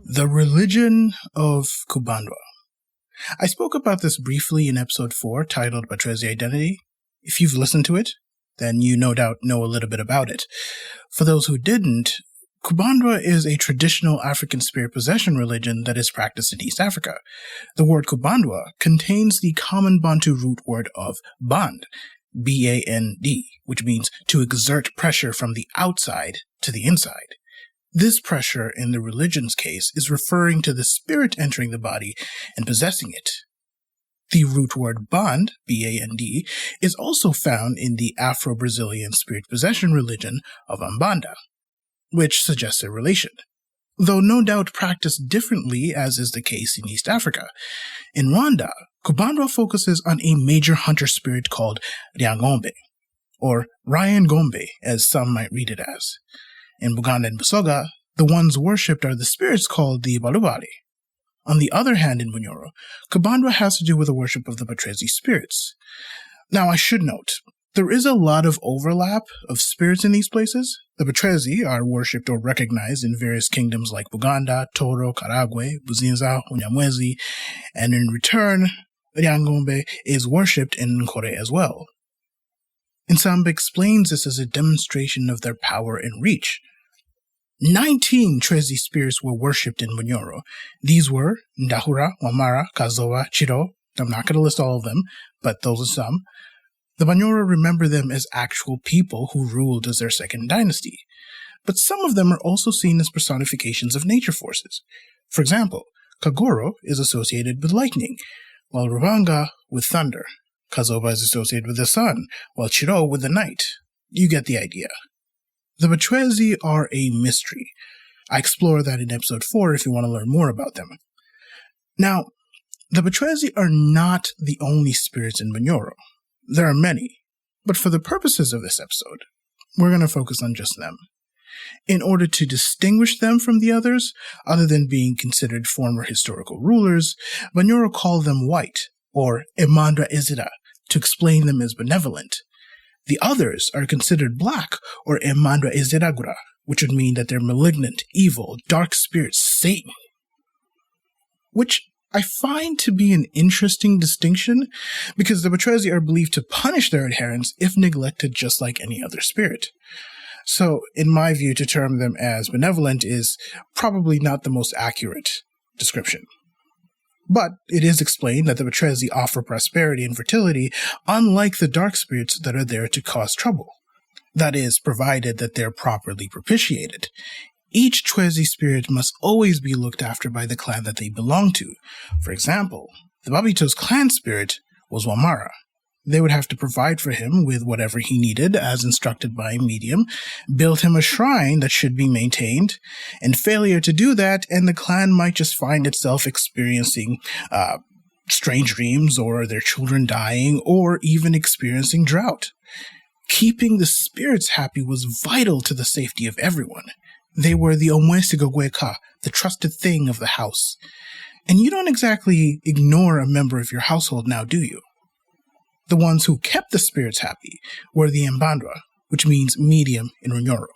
The religion of Kubandwa. I spoke about this briefly in episode 4, titled Cwezi Identity. If you've listened to it, then you no doubt know a little bit about it. For those who didn't, Kubandwa is a traditional African spirit possession religion that is practiced in East Africa. The word Kubandwa contains the common Bantu root word of band, B-A-N-D, which means to exert pressure from the outside to the inside. This pressure, in the religion's case, is referring to the spirit entering the body and possessing it. The root word band, B-A-N-D, is also found in the Afro-Brazilian spirit possession religion of Umbanda, which suggests a relation, though no doubt practiced differently as is the case in East Africa. In Rwanda, Kubandwa focuses on a major hunter spirit called Ryangombe, or Ryangombe as some might read it as. In Buganda and Busoga, the ones worshipped are the spirits called the Balubali. On the other hand, in Bunyoro, Kubandwa has to do with the worship of the Cwezi spirits. Now, I should note, there is a lot of overlap of spirits in these places. The Cwezi are worshipped or recognized in various kingdoms like Buganda, Toro, Karagwe, Buzinza, Unyamwezi, and in return, Ryangombe is worshipped in Nkore as well. Nsamba explains this as a demonstration of their power and reach. 19 Cwezi spirits were worshipped in Bunyoro. These were Ndahura, Wamara, Kazoa, Chiro. I'm not going to list all of them, but those are some. The Bunyoro remember them as actual people who ruled as their second dynasty. But some of them are also seen as personifications of nature forces. For example, Kagoro is associated with lightning, while Rubanga with thunder. Kazoba is associated with the sun, while Chiro with the night. You get the idea. The Cwezi are a mystery. I explore that in episode 4 if you want to learn more about them. Now, the Cwezi are not the only spirits in Bunyoro. There are many, but for the purposes of this episode, we're going to focus on just them. In order to distinguish them from the others, other than being considered former historical rulers, Bunyoro call them white, or Emandra Izira, to explain them as benevolent. The others are considered black, or Emandra Iziragura, which would mean that they're malignant, evil, dark spirits, Satan. Which I find to be an interesting distinction, because the Cwezi are believed to punish their adherents if neglected just like any other spirit. So, in my view, to term them as benevolent is probably not the most accurate description. But it is explained that the Cwezi offer prosperity and fertility, unlike the dark spirits that are there to cause trouble. That is, provided that they're properly propitiated. Each Cwezi spirit must always be looked after by the clan that they belong to. For example, the Babito's clan spirit was Wamara. They would have to provide for him with whatever he needed, as instructed by a medium, build him a shrine that should be maintained, and failure to do that, and the clan might just find itself experiencing strange dreams, or their children dying, or even experiencing drought. Keeping the spirits happy was vital to the safety of everyone. They were the Omwesigogweka, the trusted thing of the house. And you don't exactly ignore a member of your household now, do you? The ones who kept the spirits happy were the Mbandwa, which means medium in Bunyoro.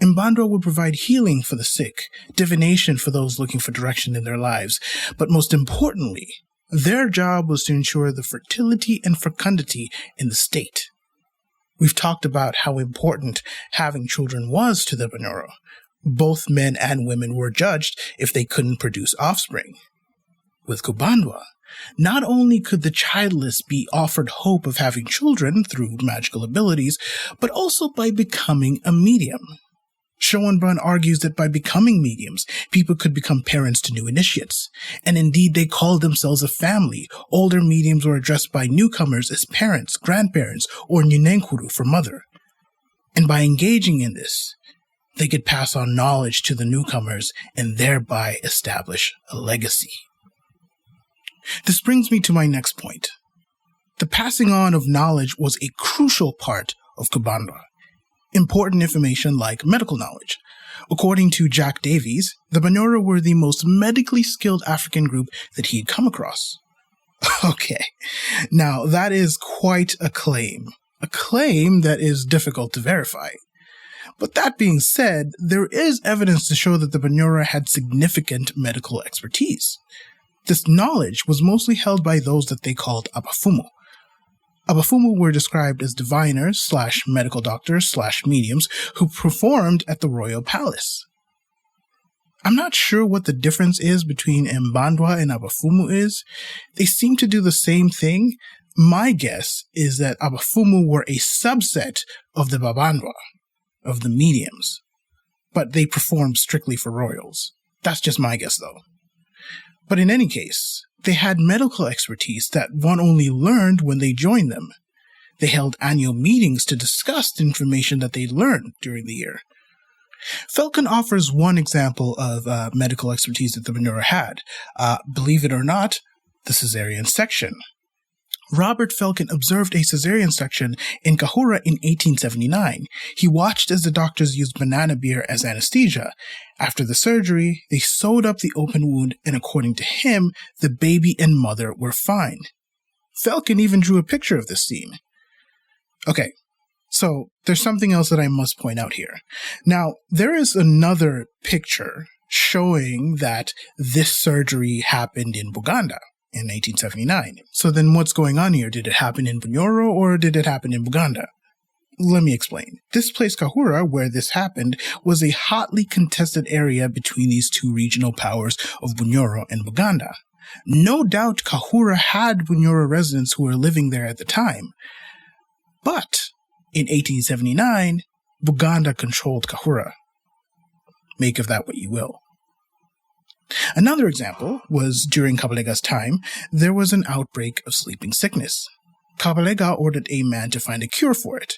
Mbandwa would provide healing for the sick, divination for those looking for direction in their lives, but most importantly, their job was to ensure the fertility and fecundity in the state. We've talked about how important having children was to the Bunyoro. Both men and women were judged if they couldn't produce offspring. With Kubandwa, not only could the childless be offered hope of having children through magical abilities, but also by becoming a medium. Schoenbrunn argues that by becoming mediums, people could become parents to new initiates. And indeed, they called themselves a family. Older mediums were addressed by newcomers as parents, grandparents, or Nyenenkuru for mother. And by engaging in this, they could pass on knowledge to the newcomers and thereby establish a legacy. This brings me to my next point. The passing on of knowledge was a crucial part of Kubandwa. Important information like medical knowledge. According to Jack Davies, the Bunyoro were the most medically skilled African group that he'd come across. Okay, now that is quite a claim that is difficult to verify. But that being said, there is evidence to show that the Bunyoro had significant medical expertise. This knowledge was mostly held by those that they called abafumu. Abafumu were described as diviners / medical doctors / mediums who performed at the royal palace. I'm not sure what the difference is between Mbandwa and abafumu is. They seem to do the same thing. My guess is that abafumu were a subset of the Babandwa, of the mediums, but they performed strictly for royals. That's just my guess, though. But in any case, they had medical expertise that one only learned when they joined them. They held annual meetings to discuss the information that they learned during the year. Felkin offers one example of medical expertise that the Bunyoro had. Believe it or not, the cesarean section. Robert Felkin observed a cesarean section in Kahura in 1879. He watched as the doctors used banana beer as anesthesia. After the surgery, they sewed up the open wound, and according to him, the baby and mother were fine. Felkin even drew a picture of this scene. Okay, so there's something else that I must point out here. Now, there is another picture showing that this surgery happened in Buganda in 1879. So then what's going on here? Did it happen in Bunyoro or did it happen in Buganda? Let me explain. This place, Kahura, where this happened, was a hotly contested area between these two regional powers of Bunyoro and Buganda. No doubt Kahura had Bunyoro residents who were living there at the time. But in 1879, Buganda controlled Kahura. Make of that what you will. Another example was during Kabalega's time, there was an outbreak of sleeping sickness. Kabalega ordered a man to find a cure for it.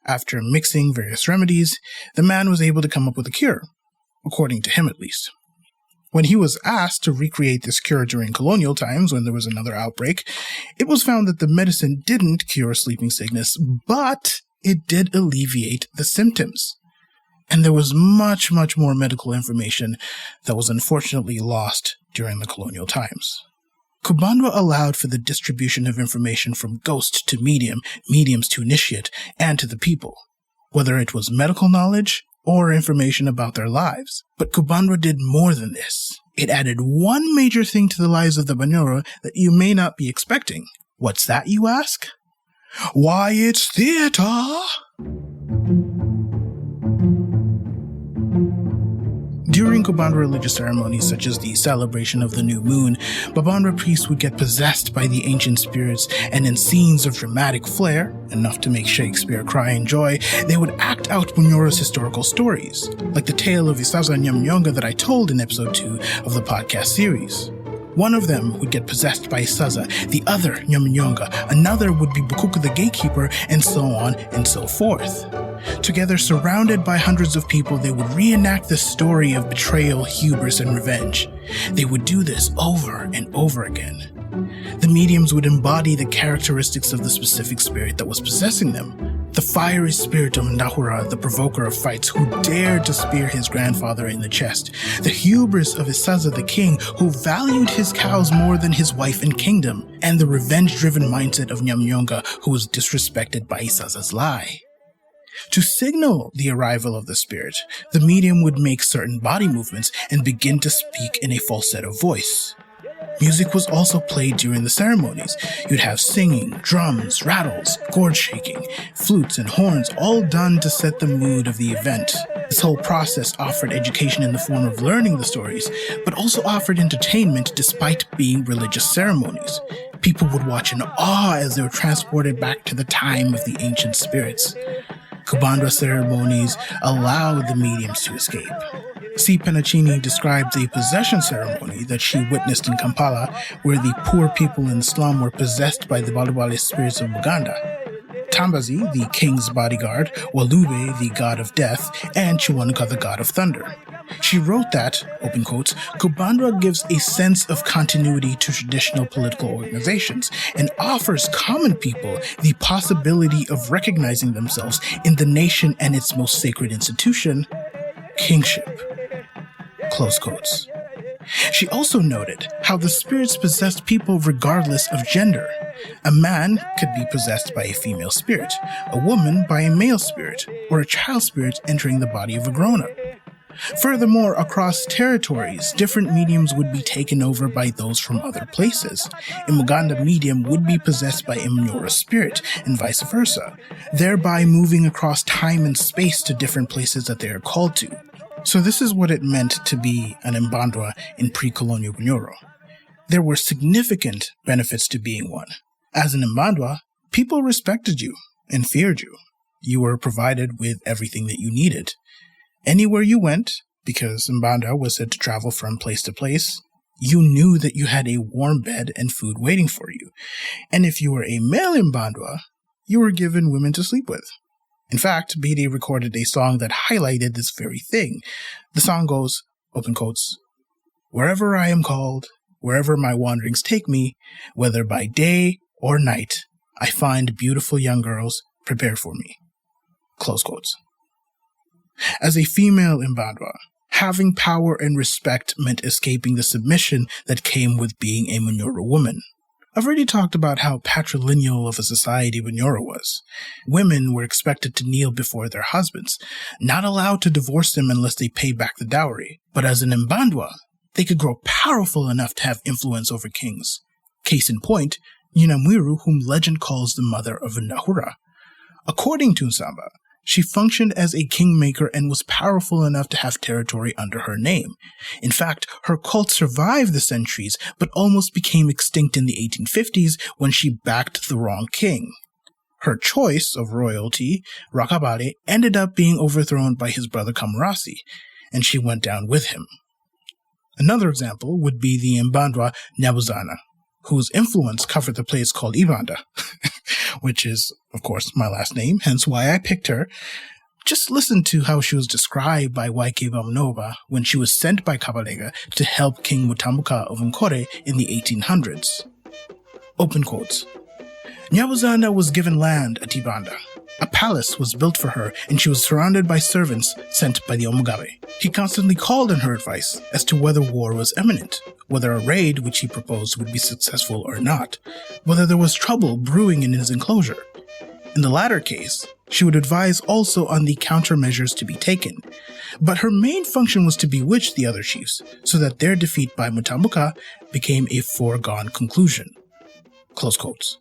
After mixing various remedies, the man was able to come up with a cure, according to him at least. When he was asked to recreate this cure during colonial times when there was another outbreak, it was found that the medicine didn't cure sleeping sickness, but it did alleviate the symptoms. And there was much, much more medical information that was unfortunately lost during the colonial times. Kubandwa allowed for the distribution of information from ghost to medium, mediums to initiate, and to the people, whether it was medical knowledge or information about their lives. But Kubandwa did more than this. It added one major thing to the lives of the Bunyoro that you may not be expecting. What's that, you ask? Why, it's theater! During Kubandwa religious ceremonies such as the celebration of the new moon, Babandwa priests would get possessed by the ancient spirits, and in scenes of dramatic flair, enough to make Shakespeare cry in joy, they would act out Bunyoro's historical stories, like the tale of Isaza Nyamnyonga that I told in episode 2 of the podcast series. One of them would get possessed by Isaza, the other Nyamnyonga, another would be Bukuku the gatekeeper, and so on and so forth. Together, surrounded by hundreds of people, they would reenact the story of betrayal, hubris, and revenge. They would do this over and over again. The mediums would embody the characteristics of the specific spirit that was possessing them. The fiery spirit of Ndahura, the provoker of fights, who dared to spear his grandfather in the chest. The hubris of Isaza the king, who valued his cows more than his wife and kingdom. And the revenge-driven mindset of Nyamnyonga, who was disrespected by Isaza's lie. To signal the arrival of the spirit, the medium would make certain body movements and begin to speak in a falsetto voice. Music was also played during the ceremonies. You'd have singing, drums, rattles, gourd shaking, flutes, and horns, all done to set the mood of the event. This whole process offered education in the form of learning the stories, but also offered entertainment despite being religious ceremonies. People would watch in awe as they were transported back to the time of the ancient spirits. Kubandwa ceremonies allowed the mediums to escape. C. Penacini describes a possession ceremony that she witnessed in Kampala, where the poor people in the slum were possessed by the Balubale spirits of Buganda. Tambazi, the king's bodyguard, Walube, the god of death, and Chiwanuka, the god of thunder. She wrote that, open quotes, Kubandwa gives a sense of continuity to traditional political organizations and offers common people the possibility of recognizing themselves in the nation and its most sacred institution, kingship. Close quotes. She also noted how the spirits possessed people regardless of gender. A man could be possessed by a female spirit, a woman by a male spirit, or a child spirit entering the body of a grown-up. Furthermore, across territories, different mediums would be taken over by those from other places. A Muganda medium would be possessed by a Bunyoro spirit, and vice versa, thereby moving across time and space to different places that they are called to. So this is what it meant to be an Kubandwa in pre-colonial Bunyoro. There were significant benefits to being one. As an Kubandwa, people respected you and feared you. You were provided with everything that you needed. Anywhere you went, because Kubandwa was said to travel from place to place, you knew that you had a warm bed and food waiting for you. And if you were a male Kubandwa, you were given women to sleep with. In fact, Beattie recorded a song that highlighted this very thing. The song goes, open quotes, "Wherever I am called, wherever my wanderings take me, whether by day or night, I find beautiful young girls prepared for me." Close quotes. As a female Kubandwa, having power and respect meant escaping the submission that came with being a Bunyoro woman. I've already talked about how patrilineal of a society Bunyoro was. Women were expected to kneel before their husbands, not allowed to divorce them unless they paid back the dowry. But as an Kubandwa, they could grow powerful enough to have influence over kings. Case in point, Nyinamwiru, whom legend calls the mother of Nahura. According to Nsamba, she functioned as a kingmaker and was powerful enough to have territory under her name. In fact, her cult survived the centuries, but almost became extinct in the 1850s when she backed the wrong king. Her choice of royalty, Rakabale, ended up being overthrown by his brother Kamarasi, and she went down with him. Another example would be the Kubandwa Nyabuzana, whose influence covered the place called Ibanda, which is, of course, my last name, hence why I picked her. Just listen to how she was described by Bamunoba when she was sent by Kabalega to help King Mutambuka of Nkore in the 1800s. Open quotes. Nyabuzana was given land at Ibanda. A palace was built for her, and she was surrounded by servants sent by the Abagabe. He constantly called on her advice as to whether war was imminent, whether a raid which he proposed would be successful or not, whether there was trouble brewing in his enclosure. In the latter case, she would advise also on the countermeasures to be taken, but her main function was to bewitch the other chiefs, so that their defeat by Mutambuka became a foregone conclusion. Close quotes.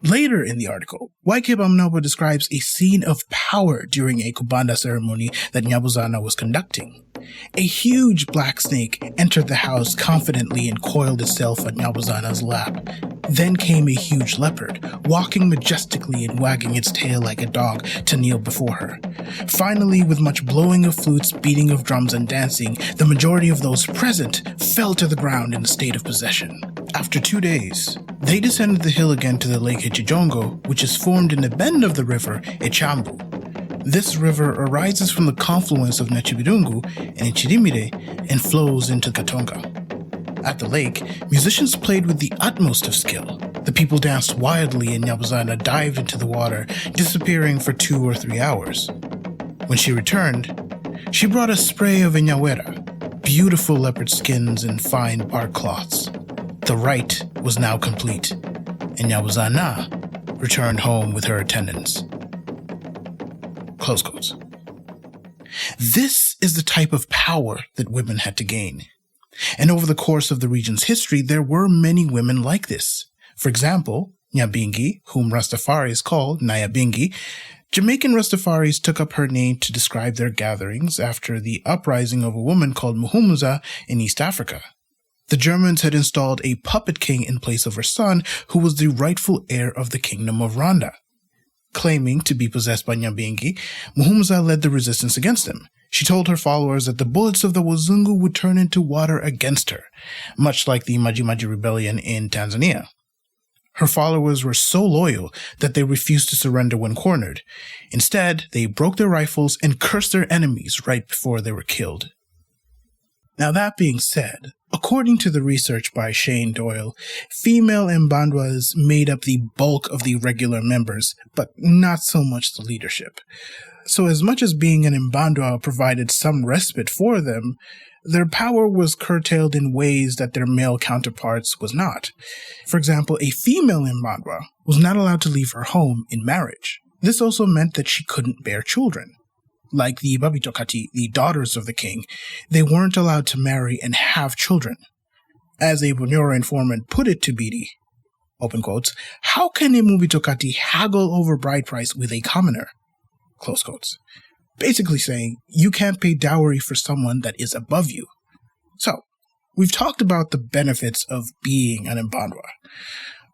Later in the article, Bamunoba describes a scene of power during a Kubanda ceremony that Nyabuzana was conducting. A huge black snake entered the house confidently and coiled itself on Nyabuzana's lap. Then came a huge leopard, walking majestically and wagging its tail like a dog to kneel before her. Finally, with much blowing of flutes, beating of drums, and dancing, the majority of those present fell to the ground in a state of possession. After 2 days, they descended the hill again to the lake Echijongo, which is formed in the bend of the river Echambu. This river arises from the confluence of Nechibirungu and Echirimire and flows into Katonga. At the lake, musicians played with the utmost of skill. The people danced wildly and Nyabuzana dived into the water, disappearing for 2 or 3 hours. When she returned, she brought a spray of Inyawera, beautiful leopard skins and fine bark cloths. The rite was now complete, and Nyabuzana returned home with her attendants. Close quotes. This is the type of power that women had to gain. And over the course of the region's history, there were many women like this. For example, Nyabingi, whom Rastafaris called Nyabingi. Jamaican Rastafaris took up her name to describe their gatherings after the uprising of a woman called Muhumuza in East Africa. The Germans had installed a puppet king in place of her son, who was the rightful heir of the kingdom of Rwanda. Claiming to be possessed by Nyabingi, Muhumuza led the resistance against him. She told her followers that the bullets of the Wazungu would turn into water against her, much like the Maji-Maji rebellion in Tanzania. Her followers were so loyal that they refused to surrender when cornered. Instead, they broke their rifles and cursed their enemies right before they were killed. Now that being said, according to the research by Shane Doyle, female Mbandwas made up the bulk of the regular members, but not so much the leadership. So as much as being an Mbandwa provided some respite for them, their power was curtailed in ways that their male counterparts was not. For example, a female Mbandwa was not allowed to leave her home in marriage. This also meant that she couldn't bear children. Like the Babitokati, the daughters of the king, they weren't allowed to marry and have children. As a Bunyoro informant put it to Beattie, open quotes, how can a Mubitokati haggle over bride price with a commoner? Close quotes. Basically saying, you can't pay dowry for someone that is above you. So, we've talked about the benefits of being an Mbandwa.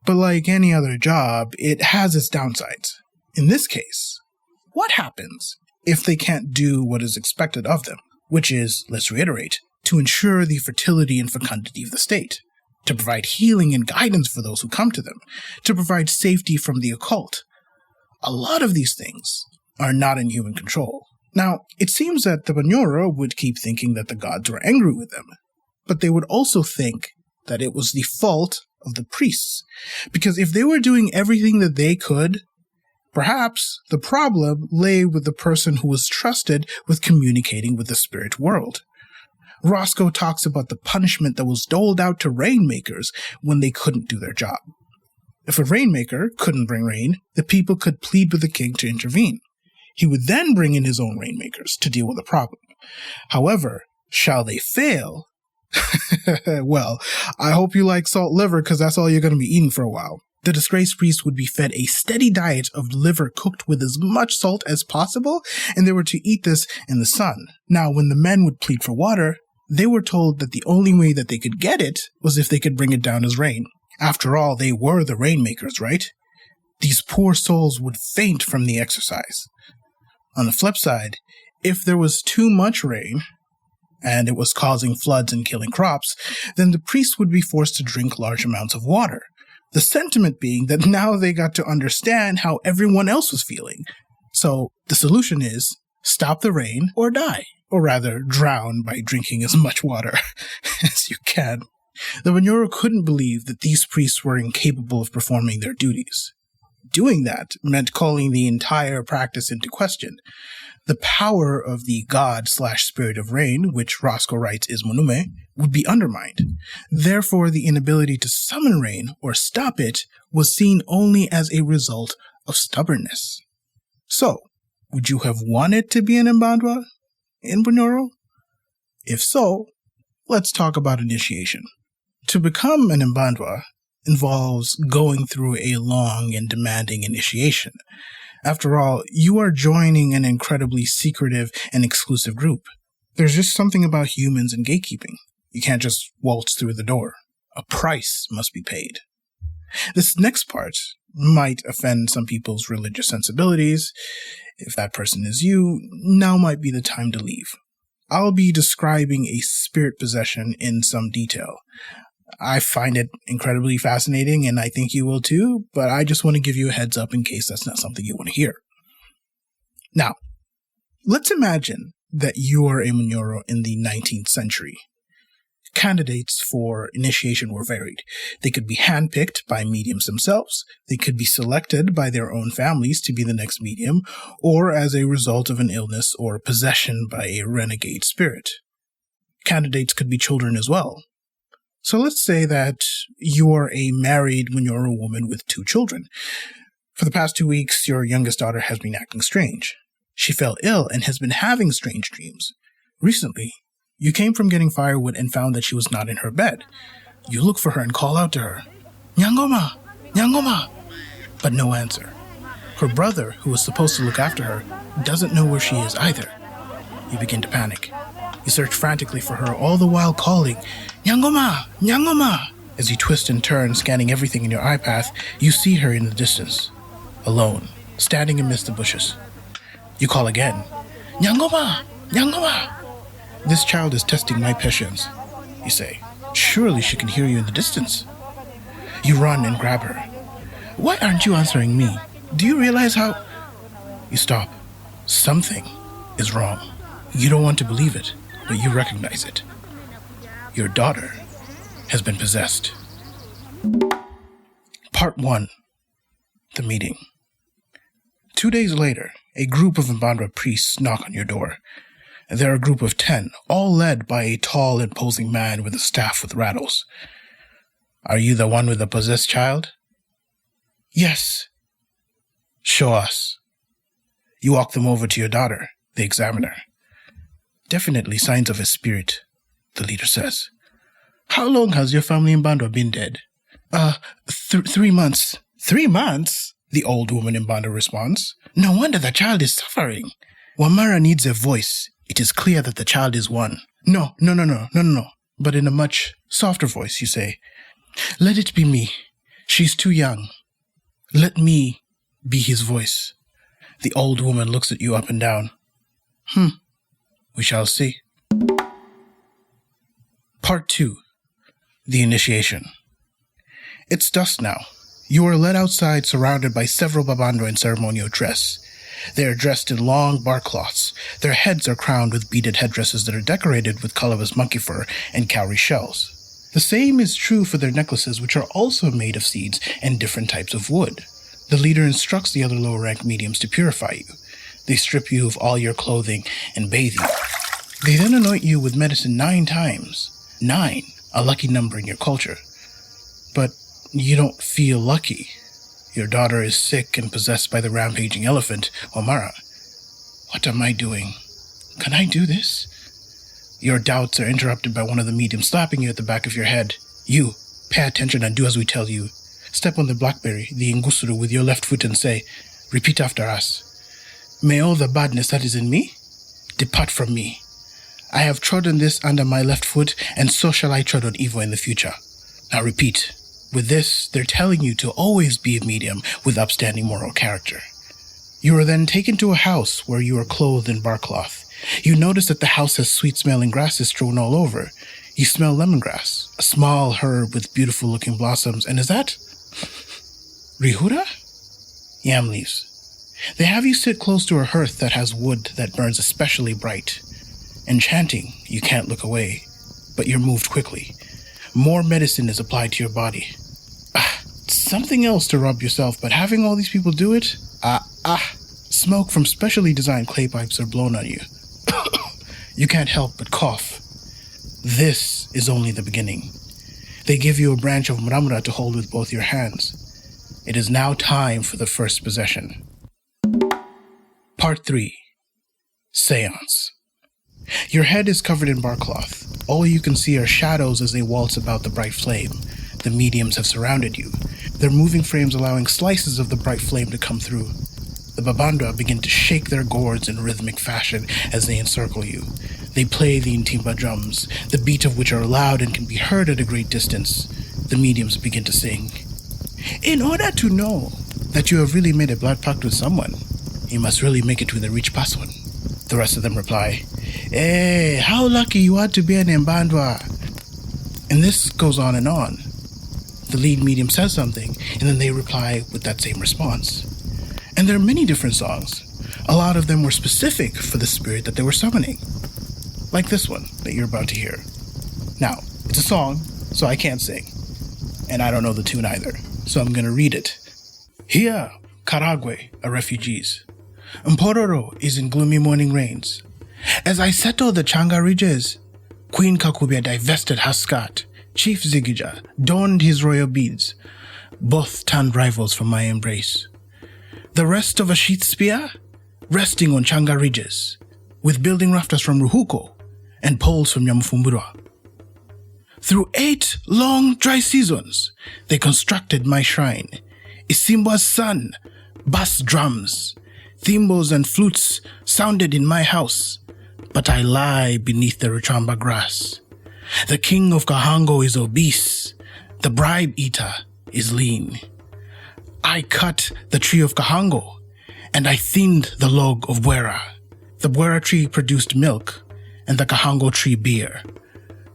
But like any other job, it has its downsides. In this case, what happens if they can't do what is expected of them? Which is, let's reiterate, to ensure the fertility and fecundity of the state, to provide healing and guidance for those who come to them, to provide safety from the occult. A lot of these things are not in human control. Now, it seems that the Bunyoro would keep thinking that the gods were angry with them, but they would also think that it was the fault of the priests, because if they were doing everything that they could, perhaps the problem lay with the person who was trusted with communicating with the spirit world. Roscoe talks about the punishment that was doled out to rainmakers when they couldn't do their job. If a rainmaker couldn't bring rain, the people could plead with the king to intervene. He would then bring in his own rainmakers to deal with the problem. However, shall they fail? Well, I hope you like salt liver because that's all you're going to be eating for a while. The disgraced priest would be fed a steady diet of liver cooked with as much salt as possible, and they were to eat this in the sun. Now, when the men would plead for water, they were told that the only way that they could get it was if they could bring it down as rain. After all, they were the rainmakers, right? These poor souls would faint from the exercise. On the flip side, if there was too much rain, and it was causing floods and killing crops, then the priests would be forced to drink large amounts of water. The sentiment being that now they got to understand how everyone else was feeling. So the solution is, stop the rain or die, or rather drown by drinking as much water as you can. The Bunyoro couldn't believe that these priests were incapable of performing their duties. Doing that meant calling the entire practice into question. The power of the god/spirit of rain, which Roscoe writes is Munume, would be undermined. Therefore, the inability to summon rain or stop it was seen only as a result of stubbornness. So, would you have wanted to be an Mbandwa in Bunyoro? If so, let's talk about initiation. To become an Mbandwa involves going through a long and demanding initiation. After all, you are joining an incredibly secretive and exclusive group. There's just something about humans and gatekeeping. You can't just waltz through the door. A price must be paid. This next part might offend some people's religious sensibilities. If that person is you, now might be the time to leave. I'll be describing a spirit possession in some detail. I find it incredibly fascinating, and I think you will too, but I just want to give you a heads up in case that's not something you want to hear. Now, let's imagine that you are a Bunyoro in the 19th century. Candidates for initiation were varied. They could be handpicked by mediums themselves, they could be selected by their own families to be the next medium, or as a result of an illness or possession by a renegade spirit. Candidates could be children as well. So let's say that you are a married Bunyoro woman with 2 children. For the past 2 weeks, your youngest daughter has been acting strange. She fell ill and has been having strange dreams. Recently, you came from getting firewood and found that she was not in her bed. You look for her and call out to her, "Nyangoma! Nyangoma!" But no answer. Her brother, who was supposed to look after her, doesn't know where she is either. You begin to panic. You search frantically for her, all the while calling, "Nyangoma! Nyangoma!" As you twist and turn, scanning everything in your eye path, you see her in the distance, alone, standing amidst the bushes. You call again, "Nyangoma! Nyangoma!" "This child is testing my patience," you say. "Surely she can hear you in the distance." You run and grab her. "Why aren't you answering me? Do you realize how—" You stop. Something is wrong. You don't want to believe it, but you recognize it. Your daughter has been possessed. Part 1. The meeting. 2 days later, a group of Mbandwa priests knock on your door. They're a group of 10, all led by a tall, imposing man with a staff with rattles. Are you the one with the possessed child? Yes. Show us. You walk them over to your daughter. They examine her. Definitely signs of a spirit, the leader says. How long has your family in Mbandwa been dead? 3 months. 3 months? The old woman in Mbandwa responds. No wonder the child is suffering. Wamara needs a voice. It is clear that the child is one. No. But in a much softer voice, you say, let it be me. She's too young. Let me be his voice. The old woman looks at you up and down. We shall see. Part 2. The Initiation. It's dusk now. You are led outside surrounded by several Babandwa in ceremonial dress. They are dressed in long bark cloths. Their heads are crowned with beaded headdresses that are decorated with colorless monkey fur and cowrie shells. The same is true for their necklaces, which are also made of seeds and different types of wood. The leader instructs the other lower-ranked mediums to purify you. They strip you of all your clothing and bathe you. They then anoint you with medicine 9 times. 9, a lucky number in your culture. But you don't feel lucky. Your daughter is sick and possessed by the rampaging elephant, Wamara. What am I doing? Can I do this? Your doubts are interrupted by one of the mediums slapping you at the back of your head. You, pay attention and do as we tell you. Step on the blackberry, the ingusuru, with your left foot and say, repeat after us. May all the badness that is in me depart from me. I have trodden this under my left foot, and so shall I tread on evil in the future. Now repeat. With this, they're telling you to always be a medium with upstanding moral character. You are then taken to a house where you are clothed in bark cloth. You notice that the house has sweet-smelling grasses strewn all over. You smell lemongrass, a small herb with beautiful-looking blossoms, and is that Rihura? Yam leaves. They have you sit close to a hearth that has wood that burns especially bright. Enchanting, you can't look away, but you're moved quickly. More medicine is applied to your body. Something else to rub yourself, but having all these people do it? Smoke from specially designed clay pipes are blown on you. You can't help but cough. This is only the beginning. They give you a branch of mramra to hold with both your hands. It is now time for the first possession. Part 3. Seance. Your head is covered in bark cloth. All you can see are shadows as they waltz about the bright flame. The mediums have surrounded you, their moving frames allowing slices of the bright flame to come through. The Babandwa begin to shake their gourds in rhythmic fashion as they encircle you. They play the intimba drums, the beat of which are loud and can be heard at a great distance. The mediums begin to sing. In order to know that you have really made a blood pact with someone, you must really make it with a rich person. The rest of them reply, Hey, how lucky you are to be an Mbandwa. And this goes on and on. The lead medium says something, and then they reply with that same response. And there are many different songs. A lot of them were specific for the spirit that they were summoning. Like this one that you're about to hear. Now, it's a song, so I can't sing. And I don't know the tune either, so I'm going to read it. Here, Karagwe are refugees. Mpororo is in gloomy morning rains. As I settle the Changa ridges, Queen Kakubia divested her skirt. Chief Zigija donned his royal beads. Both turned rivals from my embrace. The rest of a sheath spear, resting on Changa ridges, with building rafters from Ruhuko and poles from Nyamufumbura. Through 8 long dry seasons, they constructed my shrine. Isimba's son, bass drums, thimbles and flutes sounded in my house, but I lie beneath the Ruchamba grass. The king of Kahango is obese, the bribe eater is lean. I cut the tree of Kahango, and I thinned the log of Bwera. The Bwera tree produced milk, and the Kahango tree beer.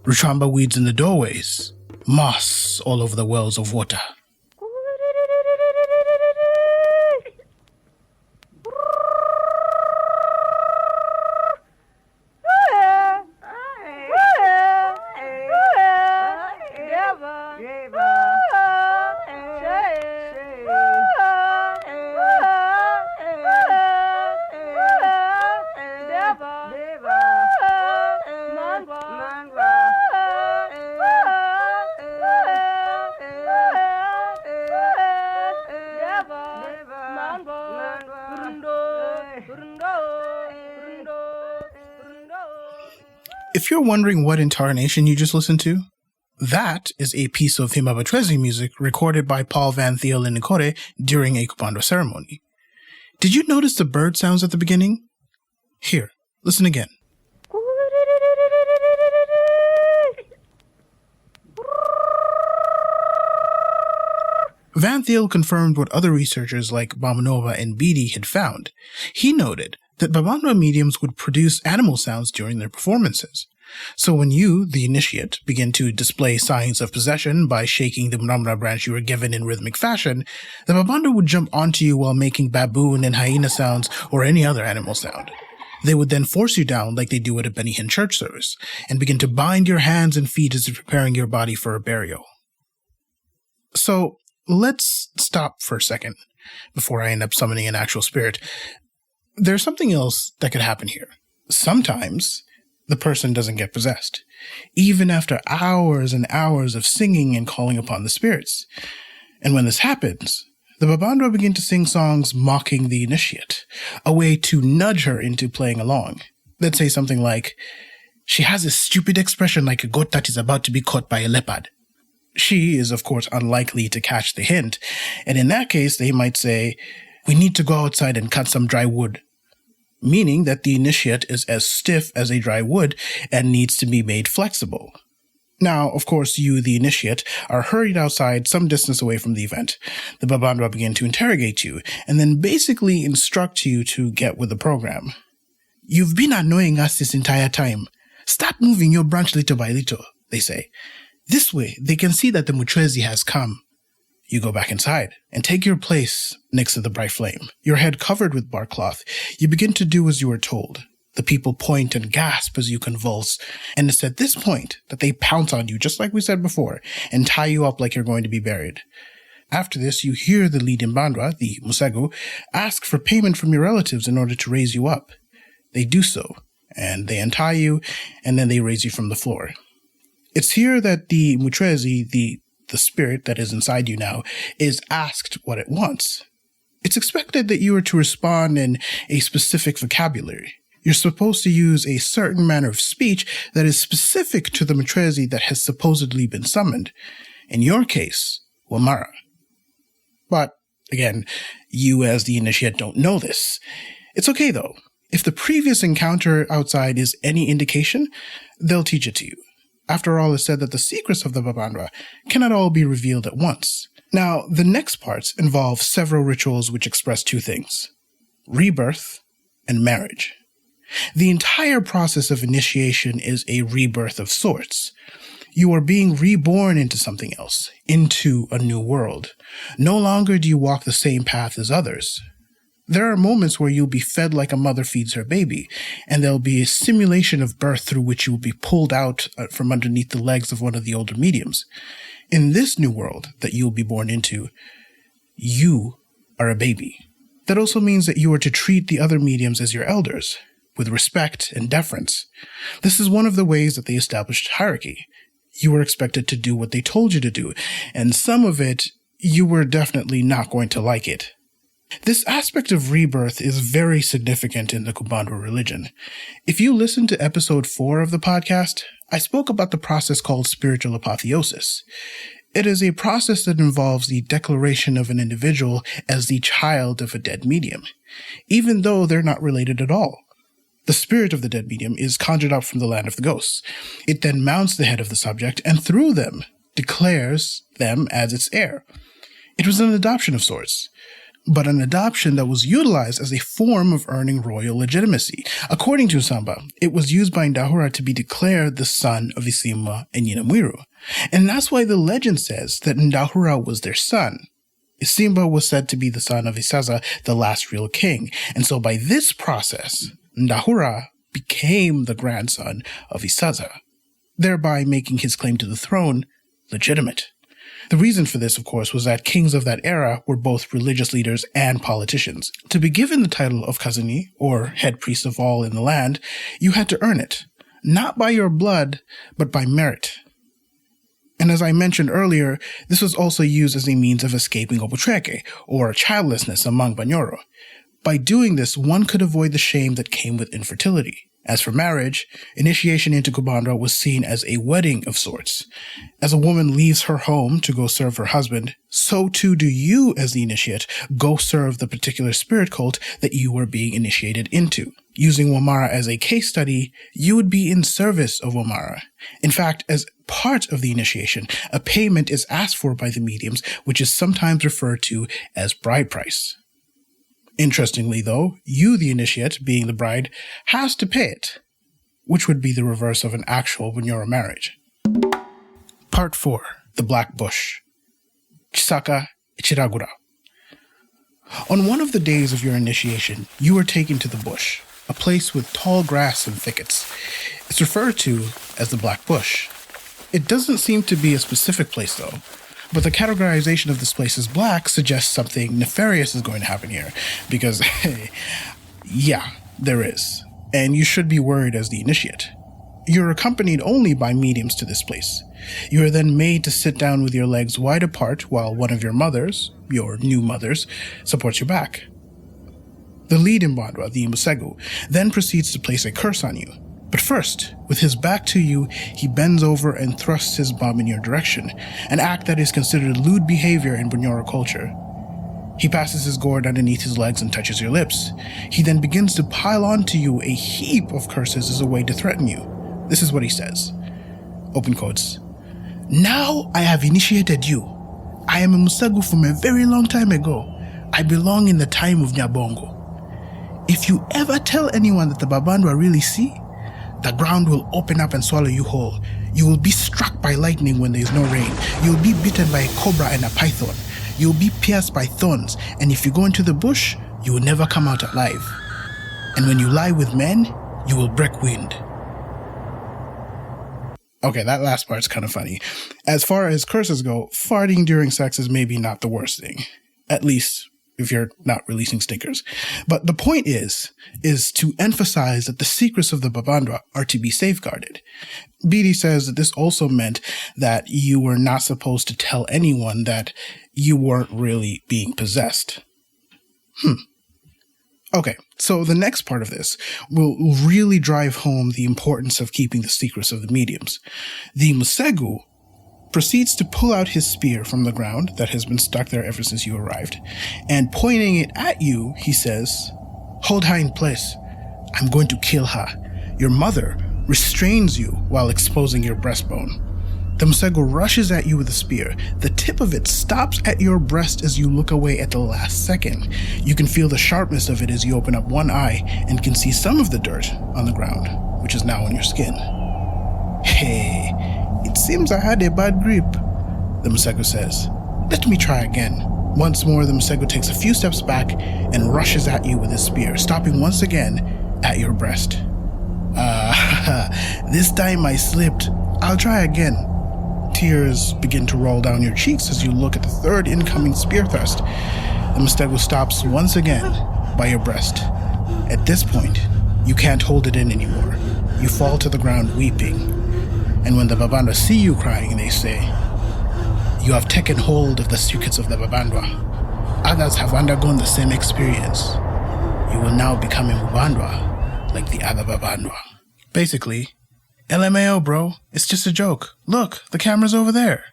Ruchamba weeds in the doorways, moss all over the wells of water. If you're wondering what incarnation you just listened to, that is a piece of Himaba Cwezi music recorded by Paul Van Thiel and Nikore during a Kubandwa ceremony. Did you notice the bird sounds at the beginning? Here, listen again. Van Thiel confirmed what other researchers like Bamunoba and Beattie had found. He noted that Babandwa mediums would produce animal sounds during their performances. So when you, the initiate, begin to display signs of possession by shaking the Mramra branch you were given in rhythmic fashion, the Babandwa would jump onto you while making baboon and hyena sounds or any other animal sound. They would then force you down like they do at a Benny Hinn church service, and begin to bind your hands and feet as if preparing your body for a burial. So, let's stop for a second before I end up summoning an actual spirit. There's something else that could happen here. Sometimes the person doesn't get possessed, even after hours and hours of singing and calling upon the spirits. And when this happens, the Babandwa begin to sing songs mocking the initiate, a way to nudge her into playing along. They'd say something like, "She has a stupid expression like a goat that is about to be caught by a leopard." She is, of course, unlikely to catch the hint, and in that case, they might say, "We need to go outside and cut some dry wood," meaning that the initiate is as stiff as a dry wood and needs to be made flexible. Now, of course, you, the initiate, are hurried outside some distance away from the event. The Babandwa begin to interrogate you, and then basically instruct you to get with the program. "You've been annoying us this entire time. Start moving your branch little by little," they say. "This way, they can see that the Muchwezi has come." You go back inside and take your place next to the bright flame, your head covered with bark cloth. You begin to do as you are told. The people point and gasp as you convulse, and it's at this point that they pounce on you, just like we said before, and tie you up like you're going to be buried. After this, you hear the lead Mbandwa, the Musegu, ask for payment from your relatives in order to raise you up. They do so, and they untie you, and then they raise you from the floor. It's here that the Muchwezi, the spirit that is inside you now, is asked what it wants. It's expected that you are to respond in a specific vocabulary. You're supposed to use a certain manner of speech that is specific to the Muchwezi that has supposedly been summoned. In your case, Wamara. But, again, you as the initiate don't know this. It's okay, though. If the previous encounter outside is any indication, they'll teach it to you. After all, it's said that the secrets of the Babandwa cannot all be revealed at once. Now, the next parts involve several rituals which express two things: rebirth and marriage. The entire process of initiation is a rebirth of sorts. You are being reborn into something else, into a new world. No longer do you walk the same path as others. There are moments where you'll be fed like a mother feeds her baby, and there'll be a simulation of birth through which you will be pulled out from underneath the legs of one of the older mediums. In this new world that you'll be born into, you are a baby. That also means that you are to treat the other mediums as your elders, with respect and deference. This is one of the ways that they established hierarchy. You were expected to do what they told you to do, and some of it, you were definitely not going to like it. This aspect of rebirth is very significant in the Kubandwa religion. If you listen to episode 4 of the podcast, I spoke about the process called spiritual apotheosis. It is a process that involves the declaration of an individual as the child of a dead medium, even though they're not related at all. The spirit of the dead medium is conjured up from the land of the ghosts. It then mounts the head of the subject and through them declares them as its heir. It was an adoption of sorts, but an adoption that was utilized as a form of earning royal legitimacy. According to Samba, it was used by Ndahura to be declared the son of Isimba and Nyinamwiru. And that's why the legend says that Ndahura was their son. Isimba was said to be the son of Isaza, the last real king, and so by this process, Ndahura became the grandson of Isaza, thereby making his claim to the throne legitimate. The reason for this, of course, was that kings of that era were both religious leaders and politicians. To be given the title of Kazini, or head priest of all in the land, you had to earn it, not by your blood, but by merit. And as I mentioned earlier, this was also used as a means of escaping obutreke, or childlessness among Bunyoro. By doing this, one could avoid the shame that came with infertility. As for marriage, initiation into Kubandwa was seen as a wedding of sorts. As a woman leaves her home to go serve her husband, so too do you, as the initiate, go serve the particular spirit cult that you are being initiated into. Using Wamara as a case study, you would be in service of Wamara. In fact, as part of the initiation, a payment is asked for by the mediums, which is sometimes referred to as bride price. Interestingly, though, you, the initiate, being the bride, has to pay it, which would be the reverse of an actual Bunyoro marriage. Part 4. The Black Bush. Chisaka Ichiragura. On one of the days of your initiation, you are taken to the bush, a place with tall grass and thickets. It's referred to as the Black Bush. It doesn't seem to be a specific place, though. But the categorization of this place as black suggests something nefarious is going to happen here. Because, hey, yeah, there is. And you should be worried as the initiate. You're accompanied only by mediums to this place. You are then made to sit down with your legs wide apart while one of your mothers, your new mothers, supports your back. The lead Mbandwa, the Musegu, then proceeds to place a curse on you. But first, with his back to you, he bends over and thrusts his bum in your direction, an act that is considered lewd behavior in Bunyoro culture. He passes his gourd underneath his legs and touches your lips. He then begins to pile onto you a heap of curses as a way to threaten you. This is what he says. Open quotes. Now I have initiated you. I am a Musegu from a very long time ago. I belong in the time of Nyabongo. If you ever tell anyone that the Babandwa really see, the ground will open up and swallow you whole. You will be struck by lightning when there is no rain. You will be bitten by a cobra and a python. You will be pierced by thorns, and if you go into the bush, you will never come out alive. And when you lie with men, you will break wind. Okay, that last part's kind of funny. As far as curses go, farting during sex is maybe not the worst thing. At least if you're not releasing stinkers. But the point is to emphasize that the secrets of the Babandwa are to be safeguarded. Beattie says that this also meant that you were not supposed to tell anyone that you weren't really being possessed. Okay, so the next part of this will really drive home the importance of keeping the secrets of the mediums. The Musegu proceeds to pull out his spear from the ground that has been stuck there ever since you arrived, and pointing it at you, he says, "Hold her in place. I'm going to kill her." Your mother restrains you while exposing your breastbone. The Musegu rushes at you with a spear. The tip of it stops at your breast as you look away at the last second. You can feel the sharpness of it as you open up one eye and can see some of the dirt on the ground, which is now on your skin. Hey, it seems I had a bad grip, the Musegu says. Let me try again. Once more, the Musegu takes a few steps back and rushes at you with his spear, stopping once again at your breast. This time I slipped. I'll try again. Tears begin to roll down your cheeks as you look at the third incoming spear thrust. The Musegu stops once again by your breast. At this point, you can't hold it in anymore. You fall to the ground weeping. And when the Babandwa see you crying, they say, "You have taken hold of the secrets of the Babandwa. Others have undergone the same experience. You will now become a Babandwa like the other Babandwa." Basically, LMAO, bro. It's just a joke. Look, the camera's over there.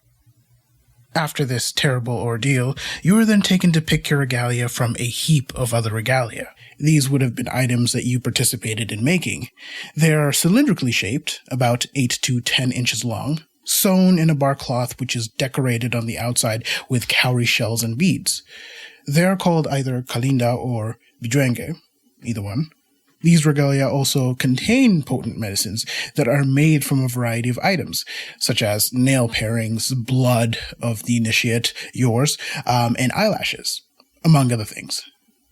After this terrible ordeal, you are then taken to pick your regalia from a heap of other regalia. These would have been items that you participated in making. They are cylindrically shaped, about 8 to 10 inches long, sewn in a bark cloth which is decorated on the outside with cowrie shells and beads. They are called either kalinda or bijwenge, either one. These regalia also contain potent medicines that are made from a variety of items, such as nail parings, blood of the initiate, yours, and eyelashes, among other things.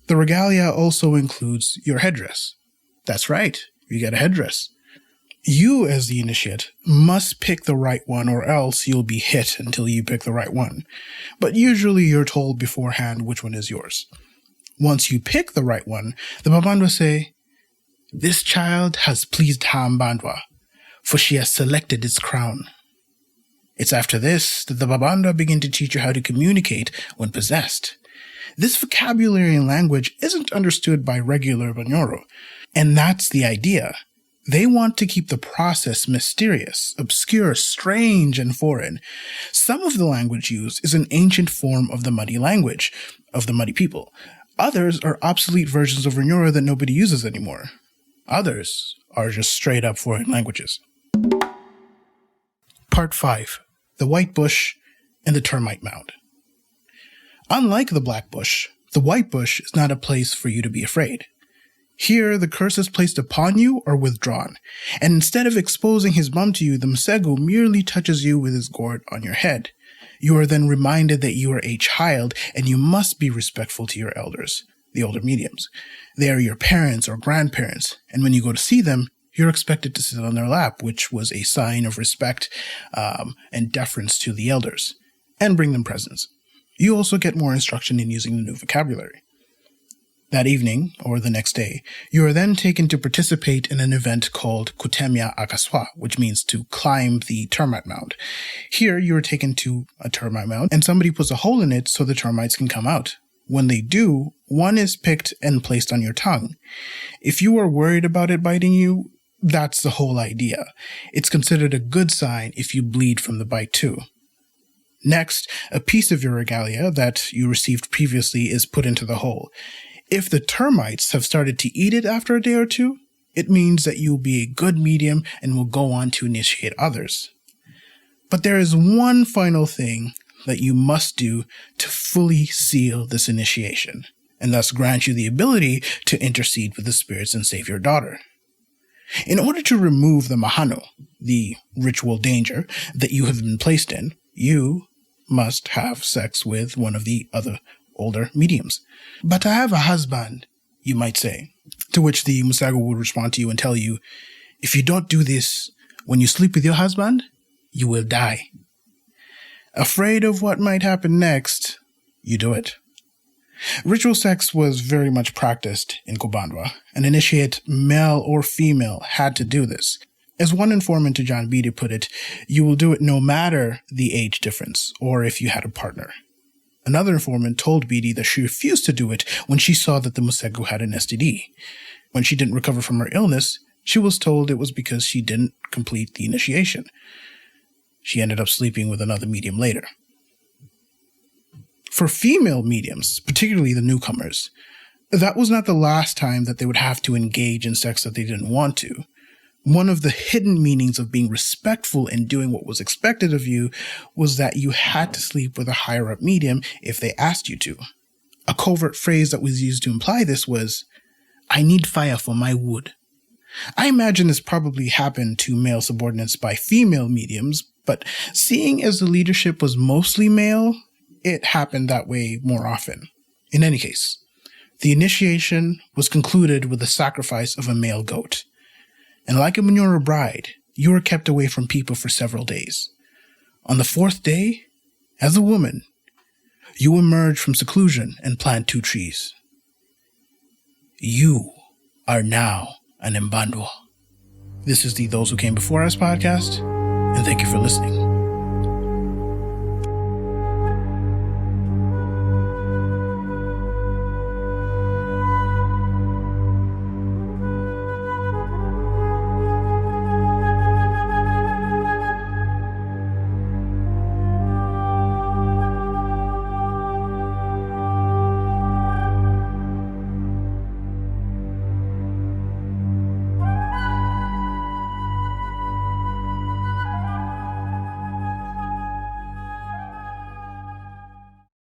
The regalia also includes your headdress. That's right, you get a headdress. You, as the initiate, must pick the right one or else you'll be hit until you pick the right one. But usually you're told beforehand which one is yours. Once you pick the right one, the Babandwa say, "This child has pleased her Mbandwa, for she has selected its crown." It's after this that the Babandwa begin to teach you how to communicate when possessed. This vocabulary and language isn't understood by regular Bunyoro, and that's the idea. They want to keep the process mysterious, obscure, strange, and foreign. Some of the language used is an ancient form of the Muddy language, of the Muddy people. Others are obsolete versions of Bunyoro that nobody uses anymore. Others are just straight up foreign languages. Part 5. The White Bush and the Termite Mound. Unlike the Black Bush, the White Bush is not a place for you to be afraid. Here, the curses placed upon you are withdrawn, and instead of exposing his bum to you, the Musegu merely touches you with his gourd on your head. You are then reminded that you are a child, and you must be respectful to your elders, the older mediums. They are your parents or grandparents, and when you go to see them, you're expected to sit on their lap, which was a sign of respect and deference to the elders, and bring them presents. You also get more instruction in using the new vocabulary. That evening, or the next day, you are then taken to participate in an event called Kutemya Akaswa, which means to climb the termite mound. Here, you are taken to a termite mound, and somebody puts a hole in it so the termites can come out. When they do, one is picked and placed on your tongue. If you are worried about it biting you, that's the whole idea. It's considered a good sign if you bleed from the bite too. Next, a piece of your regalia that you received previously is put into the hole. If the termites have started to eat it after a day or two, it means that you'll be a good medium and will go on to initiate others. But there is one final thing that you must do to fully seal this initiation, and thus grant you the ability to intercede with the spirits and save your daughter. In order to remove the mahano, the ritual danger that you have been placed in, you must have sex with one of the other older mediums. But I have a husband, you might say, to which the Musago would respond to you and tell you, if you don't do this when you sleep with your husband, you will die. Afraid of what might happen next, you do it. Ritual sex was very much practiced in Kubandwa. An initiate, male or female, had to do this. As one informant to John Beattie put it, you will do it no matter the age difference, or if you had a partner. Another informant told Beattie that she refused to do it when she saw that the Musegu had an STD. When she didn't recover from her illness, she was told it was because she didn't complete the initiation. She ended up sleeping with another medium later. For female mediums, particularly the newcomers, that was not the last time that they would have to engage in sex that they didn't want to. One of the hidden meanings of being respectful and doing what was expected of you was that you had to sleep with a higher-up medium if they asked you to. A covert phrase that was used to imply this was, "I need fire for my wood." I imagine this probably happened to male subordinates by female mediums, but seeing as the leadership was mostly male, it happened that way more often. In any case, the initiation was concluded with the sacrifice of a male goat. And like a Bunyoro bride, you were kept away from people for several days. On the 4th day, as a woman, you emerge from seclusion and plant 2 trees. You are now an Mbandwa. This is the Those Who Came Before Us podcast, and thank you for listening.